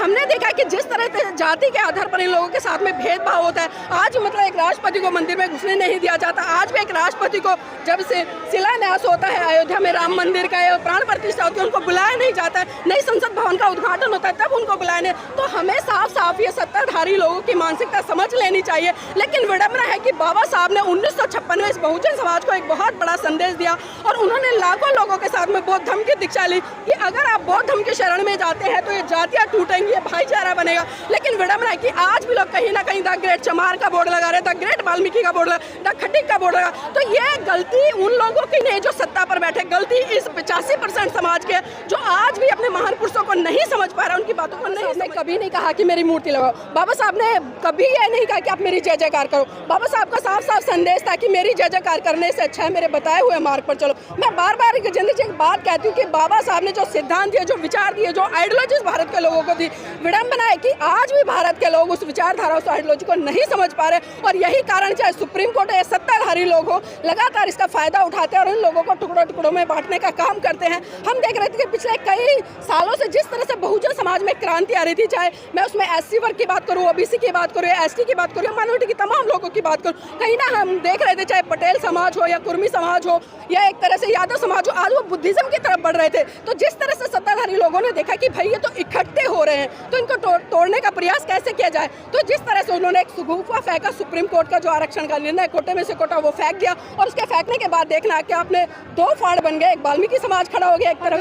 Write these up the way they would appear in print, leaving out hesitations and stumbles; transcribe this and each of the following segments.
हमने देखा कि जिस तरह से जाति के आधार पर इन लोगों के साथ में भेदभाव होता है, आज मतलब एक राष्ट्रपति को मंदिर में घुसने नहीं दिया जाता। आज भी एक राष्ट्रपति को जब से शिलान्यास होता है अयोध्या में राम मंदिर का या प्राण प्रतिष्ठा होती है, उनको बुलाया नहीं जाता है। नई संसद भवन का उद्घाटन होता है तब उनको बुलाया नहीं। तो हमें साफ साफ ये सत्ताधारी लोगों की मानसिकता समझ लेनी चाहिए। लेकिन विडंबना है कि बाबा साहब ने 1956 में इस बहुजन समाज को एक बहुत बड़ा संदेश दिया और उन्होंने लाखों लोगों के साथ में बौद्ध धर्म की दीक्षा ली कि अगर आप बौद्ध धर्म की शरण में जाते हैं तो ये जातियां टूटेंगी, भाईचारा बनेगा। लेकिन विडंबना है कि आज भी लोग कहीं ना कहीं द ग्रेट चमार का बोर्ड लगा रहे, द ग्रेट वाल्मीकि का बोर्ड लगा, द खटिक का बोर्ड लगा। तो ये गलती उन लोगों की नहीं जो सत्ता पर बैठे, गलती इस 85% समाज के जो आज भी अपने महान पुरुषों को नहीं समझ पा रहे, उनकी बातों को नहीं। कभी नहीं कहा कि मेरी मूर्ति लगाओ। बाबा साहब ने कभी ये नहीं कहा कि आप मेरी जय जयकार करो। बाबा साहब का साफ साफ संदेश था कि मेरी जय जयकार करने से अच्छा है मेरे बताए हुए मार्ग पर चलो। मैं बार बार गजेंद्र जी एक बात कहती हूँ कि बाबा साहब ने जो सिद्धांत दिए, जो विचार दिए, जो आइडियोलॉजीज भारत के लोगों को दी, विडंबना है कि आज भी भारत के लोग उस विचारधारा, उस आइडियोलॉजी को नहीं समझ पा रहे। और यही कारण चाहे सुप्रीम कोर्ट या सत्ताधारी लोग हो, लगातार इसका फायदा उठाते हैं और इन लोगों को टुकड़ों टुकड़ों में बांटने का काम करते हैं। हम देख रहे थे कि पिछले कई सालों से जिस तरह से बहुजन समाज में क्रांति आ रही थी, चाहे मैं उसमें एससी वर्ग की बात करूँ, ओबीसी की बात करूँ, एसटी की बात करूँ, माइनॉरिटी की तमाम लोगों की बात करूँ, कहीं ना हम देख रहे थे चाहे पटेल समाज हो या कुर्मी समाज हो या एक तरह से यादव समाज हो, आज वो बुद्धिज्म की तरफ बढ़ रहे थे। तो जिस तरह से सत्ताधारी लोगों ने देखा कि भाई ये तो इकट्ठे हो रहे हैं, तो इनको तोड़ने का प्रयास कैसे किया जाए, तो जिस तरह से उन्होंने एक सुगुफा फेंका सुप्रीम कोर्ट का जो आरक्षण का निर्णय कोटे में से कोटा वो फेंक दिया। और उसके फेंकने के बाद देखना कि आपने दो फाड़ बन गए, एक वाल्मीकि समाज खड़ा हो गया, एक तरफ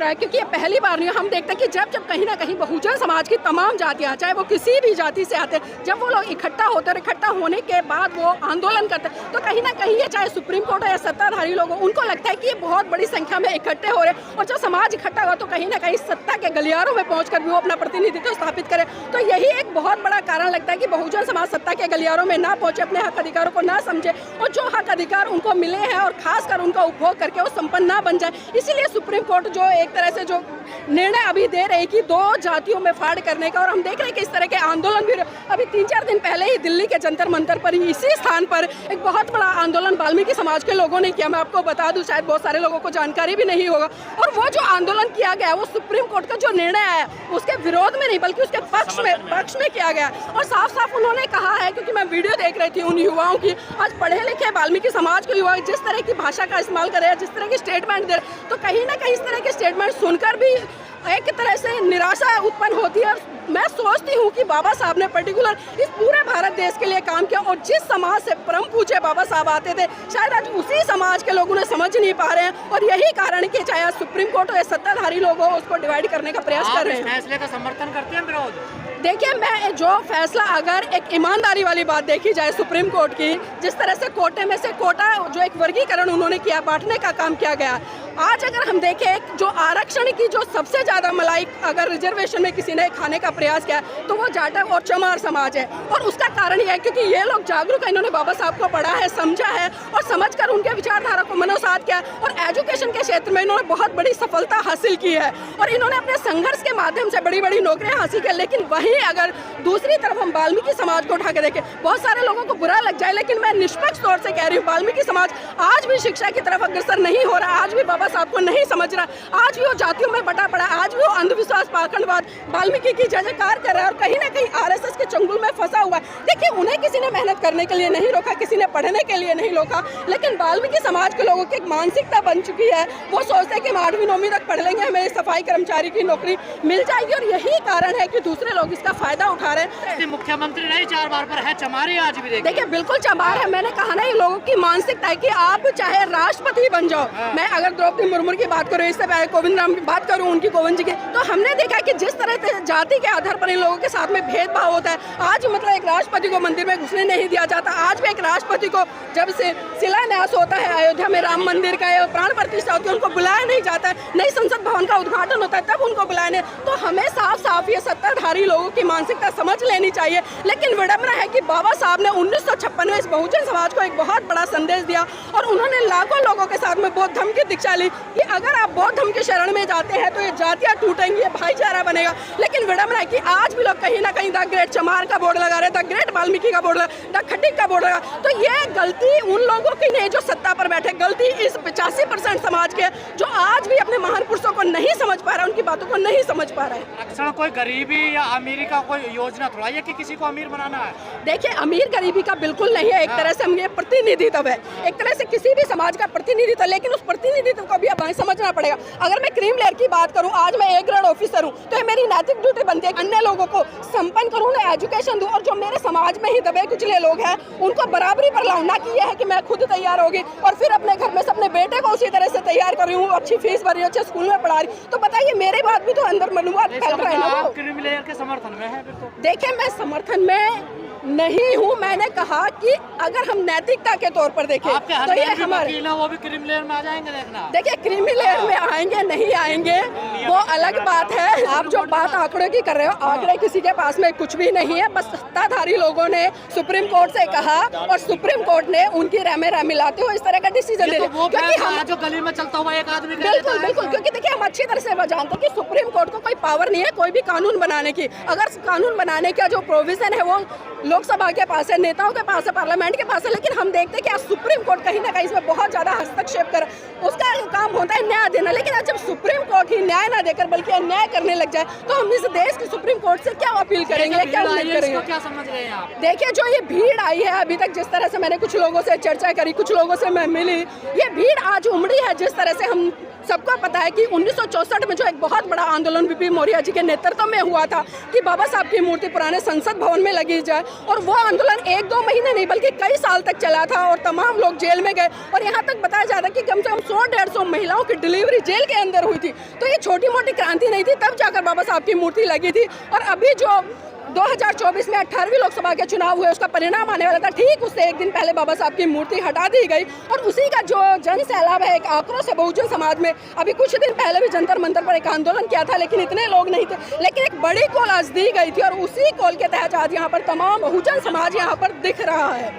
क्योंकि ये पहली बार नहीं। हम देखते हैं कि जब कहीं ना कहीं बहुजन समाज की तमाम जातियां, चाहे वो किसी भी जाति से आते हैं, जब वो लोग इकट्ठा होते हैं, इकट्ठा होने के बाद वो आंदोलन करते हैं, तो कहीं ना कहीं ये चाहे सुप्रीम कोर्ट हो या सत्ताधारी लोग हो, उनको लगता है कि ये बहुत बड़ी संख्या में इकट्ठे हो रहे हैं। और जब समाज इकट्ठा हुआ तो कहीं ना कहीं सत्ता के गलियारों में पहुंचकर भी वो अपना प्रतिनिधित्व स्थापित करे। तो यही एक बहुत बड़ा कारण लगता है कि बहुजन समाज सत्ता के गलियारों में ना पहुंचे, अपने हक अधिकारों को ना समझे और जो हक अधिकार उनको मिले हैं और खासकर उनका उपभोग करके वो संपन्न ना बन जाए। इसीलिए सुप्रीम कोर्ट जो एक तरह से जो निर्णय अभी दे रहे कि दो जातियों में फाड़ करने का, और हम देख रहे हैं कि इस तरह के आंदोलन भी अभी 3-4 दिन पहले ही दिल्ली के जंतर मंतर पर ही इसी स्थान पर एक बहुत बड़ा आंदोलन वाल्मीकि समाज के लोगों ने किया। मैं आपको बता दूं, शायद बहुत सारे लोगों को जानकारी भी नहीं होगा। और वो जो आंदोलन किया गया वो सुप्रीम कोर्ट का जो निर्णय आया उसके विरोध में नहीं बल्कि उसके पक्ष में किया गया। और साफ साफ उन्होंने कहा है, क्योंकि मैं वीडियो देख रही थी उन युवाओं की, आज पढ़े लिखे वाल्मीकि समाज के युवा जिस तरह की भाषा का इस्तेमाल कर रहे हैं, जिस तरह की स्टेटमेंट दे रहे, तो कहीं ना कहीं इस तरह के स्टेटमेंट सुनकर भी एक तरह से निराशा उत्पन्न होती है। मैं सोचती हूँ कि बाबा साहब ने पर्टिकुलर इस पूरे भारत देश के लिए काम किया और जिस समाज से परम पूज्य बाबा साहब आते थे, शायद आज उसी समाज के लोग उन्हें समझ नहीं पा रहे हैं। और यही कारण कि चाहे सुप्रीम कोर्ट हो या सत्ताधारी लोग हो, उसको डिवाइड करने का प्रयास कर रहे हैं। फैसले का समर्थन करते हैं विरोध? देखिए, मैं जो फैसला, अगर एक ईमानदारी वाली बात देखी जाए सुप्रीम कोर्ट की, जिस तरह से कोटे में से कोटा जो एक वर्गीकरण उन्होंने किया, बांटने का काम किया गया, आज अगर हम देखें जो आरक्षण की जो सबसे ज़्यादा मलाई अगर रिजर्वेशन में किसी ने खाने का प्रयास किया तो वो जाटव और चमार समाज है। और उसका कारण यह है क्योंकि ये लोग जागरूक है, इन्होंने बाबा साहब को पढ़ा है, समझा है और समझकर उनके विचारधारा को मनोसात किया और एजुकेशन के क्षेत्र में इन्होंने बहुत बड़ी सफलता हासिल की है और इन्होंने अपने संघर्ष के माध्यम से बड़ी बड़ी नौकरियां हासिल की। लेकिन वहीं अगर दूसरी तरफ हम वाल्मीकि समाज को उठा के देखें, बहुत सारे लोगों को बुरा लग जाए, लेकिन मैं निष्पक्ष तौर से कह रही हूँ, वाल्मीकि समाज आज भी शिक्षा की तरफ अग्रसर नहीं हो रहा, आज भी बाबा साहब को नहीं समझ रहा, आज भी वो जातियों में बटा पड़ा, आज भी वो अंधविश्वास, पाखंडवाद, वाल्मीकि की जय जयकार कर रहा है और कहीं ना कहीं आरएसएस के चंगुल में फंसा हुआ है। देखिए, उन्हें किसी ने मेहनत करने के लिए नहीं रोका, किसी ने पढ़ने के लिए नहीं रोका, लेकिन वाल्मीकि समाज के लोगों की एक मानसिकता बन चुकी है। वो सोचते हैं कि हम 8वीं-9वीं तक पढ़ लेंगे, हमें सफाई कर्मचारी की नौकरी मिल जाएगी और यही कारण है कि दूसरे लोग इसका फायदा उठा रहे हैं। मुख्यमंत्री नहीं 4 बार पर है, चमारी आज भी देखिए बिल्कुल चमार है। मैंने कहा ना, ये लोगों की मानसिकता है कि आप चाहे राष्ट्रपति बन जाओ। मैं अगर द्रौपदी मुर्मू की बात करूँ, इससे पहले कोविंद राम की बात करूँ, उनकी गोविंद जी की, तो हमने देखा कि जिस तरह से जाति के आधार पर इन लोगों के साथ में भेदभाव होता है, आज मतलब एक राष्ट्रपति को मंदिर में घुसने नहीं दिया जाता। आज भी एक राष्ट्रपति को जब से शिलान्यास होता है अयोध्या में राम मंदिर का या प्राण प्रतिष्ठा समस्या होती है उनको बुलाया नहीं जाता है, नई संसद भवन का उद्घाटन होता है तब उनको बुलाया नहीं। तो हमें साफ साफ ये सत्ताधारी लोगों की मानसिकता समझ लेनी चाहिए। लेकिन विडंबना है कि बाबा साहब ने 1956 में इस बहुजन समाज को एक बहुत बड़ा संदेश दिया और उन्होंने लाखों लोगों के साथ में बौद्ध धर्म की दीक्षा ली कि अगर आप बौद्ध धर्म के शरण में जाते हैं तो ये जातियां टूटेंगी, ये भाईचारा बनेगा। लेकिन विडंबना है कि आज भी लोग कहीं ना कहीं द ग्रेट चमार का बोर्ड लगा रहे, द ग्रेट वाल्मीकि का बोर्ड लगा, द खटिक का बोर्ड लगा। तो ये गलती उन लोगों की नहीं जो सत्ता पर बैठे, गलती इस 85% समाज के जो आज भी अपने महान पुरुषों को नहीं समझ पा रहा है, उनकी बातों को नहीं समझ पा रहा है। अक्सर कोई गरीबी या अमीरी का कोई योजना थोड़ा है कि किसी को अमीर बनाना है। देखिए, अमीर गरीबी का बिल्कुल नहीं है, एक तरह से हम ये प्रतिनिधित्व है, एक तरह से किसी भी समाज का प्रतिनिधित्व, लेकिन उस प्रतिनिधित्व को भी अब समझना पड़ेगा। अगर मैं क्रीम लेयर की बात करूं, आज मैं ए ग्रेड ऑफिसर हूं, तो ये मेरी नैतिक ड्यूटी बनती है अन्य लोगों को संपन्न करूं, उन्हें एजुकेशन दूं और जो मेरे समाज में ही दबे कुचले लोग हैं उनको बराबरी पर लाऊं। ना कि यह है कि मैं खुद तैयार होगी और फिर अपने घर में से अपने बेटे को उसी तरह से तैयार कर रही हूँ, अच्छी फीस भर रही हूँ, अच्छे स्कूल में पढ़ा रही। तो बताइए, मेरे बात भी तो अंदर मनोवाद फैल रहा है ना। क्रीम लेयर के समर्थन में है फिर तो। देखिए, मैं समर्थन में नहीं हूँ। मैंने कहा कि अगर हम नैतिकता के तौर पर देखें तो ये हमारे वो भी क्रीम लेयर में आ जाएंगे। देखना, देखिए, क्रीमी लेयर में आएंगे नहीं आएंगे वो अलग बात है। आप जो बात आंकड़ों की कर रहे हो, आंकड़े किसी के पास में कुछ भी नहीं है। बस सत्ताधारी लोगों ने सुप्रीम कोर्ट से कहा और सुप्रीम कोर्ट ने उनकी रैमे मिलाते हुए इस तरह का डिसीजन ले लिया। क्योंकि हम जो गली में चलता हुआ एक आदमी, बिल्कुल बिल्कुल, क्योंकि देखिए, हम अच्छी तरह से जानते हैं कि सुप्रीम कोर्ट को कोई पावर नहीं है कोई भी कानून बनाने की। अगर कानून बनाने का जो प्रोविजन है वो लोकसभा के पास है, नेताओं के पास है, पार्लियामेंट के पास है, लेकिन हम देखते हैं कि आज सुप्रीम कोर्ट कहीं ना कहीं इसमें बहुत ज्यादा हस्तक्षेप कर, उसका काम होता है न्याय देना। लेकिन आज जब सुप्रीम कोर्ट ही न्याय ना देकर बल्कि अन्याय करने लग जाए तो हम इस देश की सुप्रीम कोर्ट से क्या अपील करेंगे, क्या उम्मीद करेंगे? क्या समझ रहे हैं आप? देखिए, जो ये भीड़ आई है अभी तक, जिस तरह से मैंने कुछ लोगों से चर्चा करी, कुछ लोगों से मैं मिली, ये भीड़ आज उमड़ी है जिस तरह से हम सबको पता है कि 1964 में जो एक बहुत बड़ा आंदोलन बीपी मौर्य जी के नेतृत्व में हुआ था कि बाबा साहब की मूर्ति पुराने संसद भवन में लगी जाए, और वो आंदोलन 1-2 महीने नहीं बल्कि कई साल तक चला था और तमाम लोग जेल में गए। और यहाँ तक बताया जाता है कि कम से कम 100-150 महिलाओं की डिलीवरी जेल के अंदर हुई थी। तो ये छोटी मोटी क्रांति नहीं थी, तब जाकर बाबा साहब की मूर्ति लगी थी। और अभी जो 2024 में 18वीं लोकसभा के चुनाव हुए, उसका परिणाम आने वाला था, ठीक उससे एक दिन पहले बाबा साहब की मूर्ति हटा दी गई और उसी का जो जन सैलाब है, एक आक्रोश है बहुजन समाज में। अभी कुछ दिन पहले भी जंतर मंतर पर एक आंदोलन किया था, लेकिन इतने लोग नहीं थे, लेकिन एक बड़ी कॉल आज दी गई थी और उसी कॉल के तहत आज यहाँ पर तमाम बहुजन समाज यहाँ पर दिख रहा है।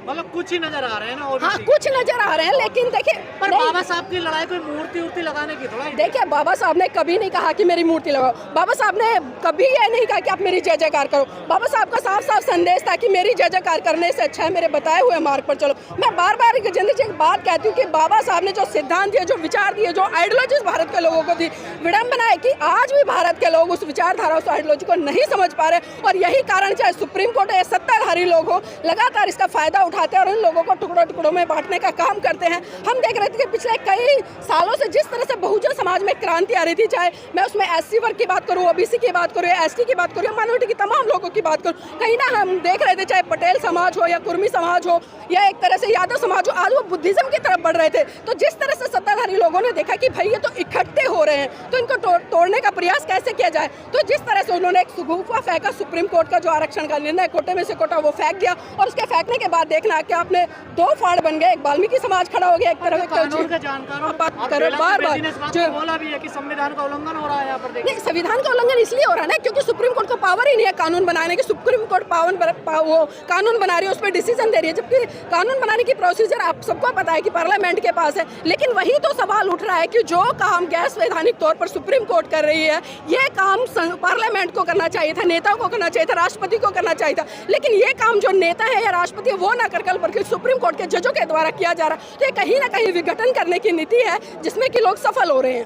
मतलब कुछ ही नजर आ रहे हैं ना। हाँ, कुछ नजर आ रहे हैं, लेकिन देखिए, पर बाबा साहब की लड़ाई कोई मूर्ति लगाने की थोड़ा। देखिए, बाबा साहब ने कभी नहीं कहा कि मेरी मूर्ति लगाओ। बाबा साहब ने कभी ये नहीं कहा कि आप मेरी जय जयकार करो। बाबा साहब का साफ साफ संदेश था कि मेरी जय जयकार करने से अच्छा है मेरे बताए हुए मार्ग पर चलो। मैं बार बार गजेंद्र जी एक बात कहती हूँ कि बाबा साहब ने जो सिद्धांत दिए, जो विचार दिए, जो आइडियोलॉजीज भारत के लोगों को दी, विडंबना है कि आज भी भारत के लोग उस विचारधारा, उस आइडियोलॉजी को नहीं समझ पा रहे। और यही कारण, चाहे सुप्रीम कोर्ट या सत्ताधारी लोग हो, लगातार इसका फायदा उठाते हैं और इन लोगों को टुकड़ों टुकड़ों में बांटने का काम करते हैं। हम देख रहे थे कि पिछले कई सालों से जिस तरह से बहुजन समाज में क्रांति आ रही थी, चाहे मैं उसमें एससी वर्ग की बात करूं, ओबीसी की बात करूं, एसटी की बात करूं, माइनॉरिटी की तमाम लोगों की बात करूं, कहीं ना हम देख रहे थे चाहे पटेल समाज हो या कुर्मी समाज हो या एक तरह से यादव समाज हो, आज वो बुद्धिज्म की तरफ बढ़ रहे थे। तो जिस तरह से सत्ताधारी लोगों ने देखा कि भाई ये तो इकट्ठे हो रहे हैं, तो इनको तोड़ने का प्रयास कैसे किया जाए, तो जिस तरह से उन्होंने एक सुगुफा फेंका, सुप्रीम कोर्ट का जो आरक्षण का निर्णय कोटे में से कोटा वो फेंक दिया। और उसके फेंकने के बाद देखना कि आपने दो फाड़ बन गए, एक वाल्मीकि समाज खड़ा हो गया, एक तरफ बार-बार जो बोला भी है कि संविधान का उल्लंघन हो रहा है यहाँ पर। नहीं, संविधान का उल्लंघन इसलिए हो रहा है ना क्योंकि सुप्रीम कोर्ट को पावर ही नहीं है कानून बनाने की। सुप्रीम कोर्ट वो कानून बना रही है, उस पर डिसीजन दे रही है, जबकि कानून बनाने की प्रोसीजर आप सबको पता है कि पार्लियामेंट के पास है। लेकिन वही तो सवाल उठ रहा है कि जो काम गैर संवैधानिक तौर पर सुप्रीम कोर्ट कर रही है, ये काम पार्लियामेंट को करना चाहिए था, नेताओं को करना चाहिए था, राष्ट्रपति को करना चाहिए था। लेकिन ये काम जो नेता है या राष्ट्रपति वो ना कर, बल्कि सुप्रीम कोर्ट के जजों के द्वारा किया जा रहा है। तो ये कहीं ना कहीं विघटन करने की नीति है जिसमें कि लोग सफल हो रहे हैं।